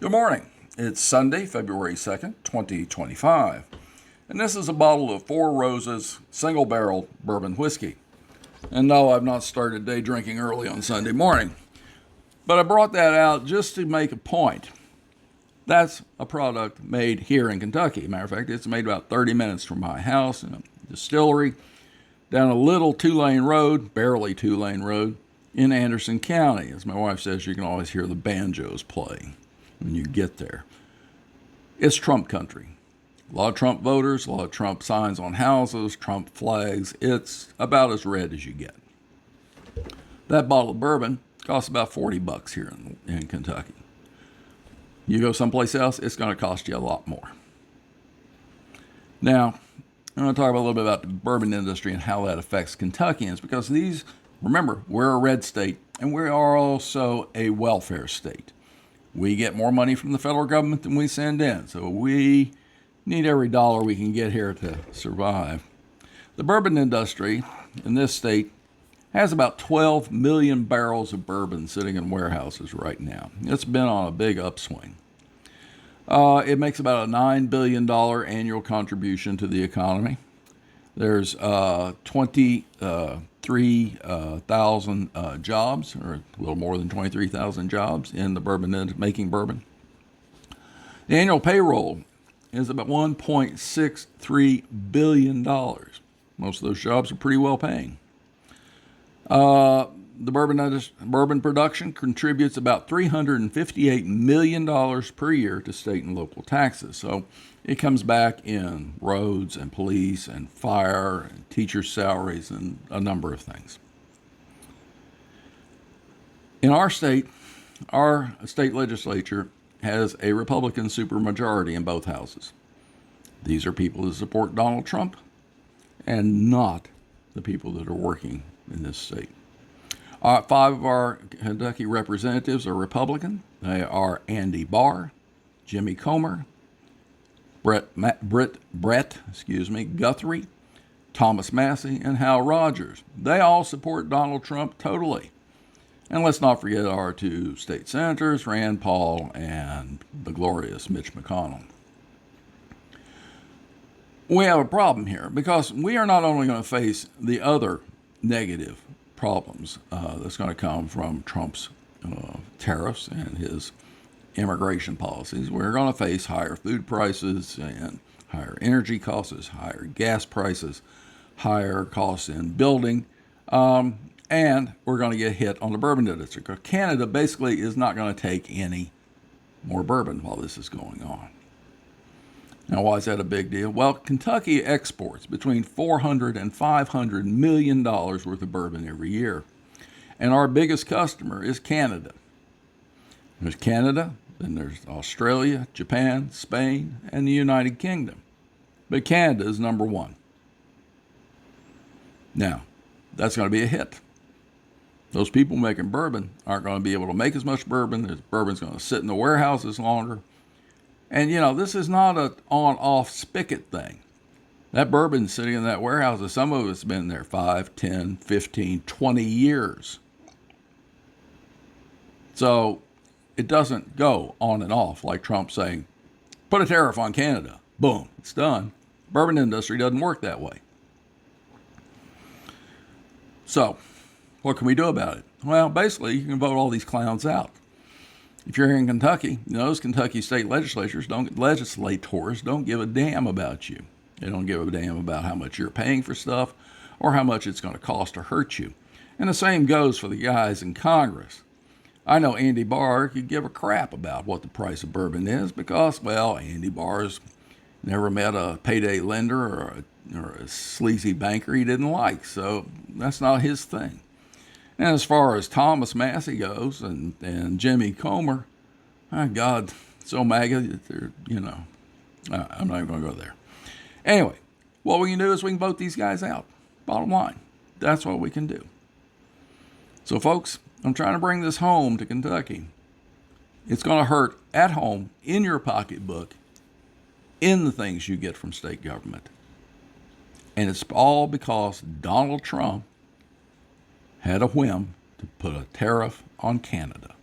Good morning. It's Sunday, February 2nd, 2025. And this is a bottle of Four Roses single barrel bourbon whiskey. And no, I've not started day drinking early on Sunday morning. But I brought that out just to make a point. That's a product made here in Kentucky. Matter of fact, it's made about 30 minutes from my house in a distillery down a little two-lane road, barely two-lane road, in Anderson County. As my wife says, you can always hear the banjos playing when you get there. It's Trump country. A lot of Trump voters, a lot of Trump signs on houses, Trump flags. It's about as red as you get. That bottle of bourbon costs about $40 here in Kentucky. You go someplace else, it's going to cost you a lot more. Now, I'm going to talk a little bit about the bourbon industry and how that affects Kentuckians, because remember, we're a red state, and we are also a welfare state. We get more money from the federal government than we send in, so we need every dollar we can get here to survive. The bourbon industry in this state has about 12 million barrels of bourbon sitting in warehouses right now. It's been on a big upswing. It makes about a $9 billion annual contribution to the economy. There's 23,000 jobs, or a little more than 23,000 jobs in the bourbon, making bourbon. The annual payroll is about $1.63 billion. Most of those jobs are pretty well paying. The bourbon production contributes about $358 million per year to state and local taxes. So it comes back in roads and police and fire and teacher salaries and a number of things. In our state legislature has a Republican supermajority in both houses. These are people who support Donald Trump and not the people that are working in this state. 5 of our Kentucky representatives are Republican. They are Andy Barr, Jimmy Comer, Brett Guthrie, Thomas Massie, and Hal Rogers. They all support Donald Trump totally. And let's not forget our 2 state senators, Rand Paul and the glorious Mitch McConnell. We have a problem here because we are not only going to face the other negative problems that's going to come from Trump's tariffs and his immigration policies. We're going to face higher food prices and higher energy costs, higher gas prices, higher costs in building, and we're going to get hit on the bourbon industry. Canada basically is not going to take any more bourbon while this is going on. Now, why is that a big deal? Well, Kentucky exports between $400 and $500 million worth of bourbon every year. And our biggest customer is Canada. There's Canada, then there's Australia, Japan, Spain, and the United Kingdom. But Canada is number 1. Now, that's going to be a hit. Those people making bourbon aren't going to be able to make as much bourbon. The bourbon's going to sit in the warehouses longer. And, this is not an on-off spigot thing. That bourbon's sitting in that warehouse, some of it's been there 5, 10, 15, 20 years. So it doesn't go on and off like Trump saying, put a tariff on Canada. Boom, it's done. Bourbon industry doesn't work that way. So what can we do about it? Well, basically, you can vote all these clowns out. If you're here in Kentucky, those Kentucky state legislators don't give a damn about you. They don't give a damn about how much you're paying for stuff or how much it's going to cost to hurt you. And the same goes for the guys in Congress. I know Andy Barr could give a crap about what the price of bourbon is because, well, Andy Barr's never met a payday lender or a sleazy banker he didn't like, so that's not his thing. And as far as Thomas Massie goes and Jimmy Comer, my God, so MAGA that they're, I'm not even going to go there. Anyway, what we can do is we can vote these guys out. Bottom line, that's what we can do. So, folks, I'm trying to bring this home to Kentucky. It's going to hurt at home, in your pocketbook, in the things you get from state government. And it's all because Donald Trump had a whim to put a tariff on Canada.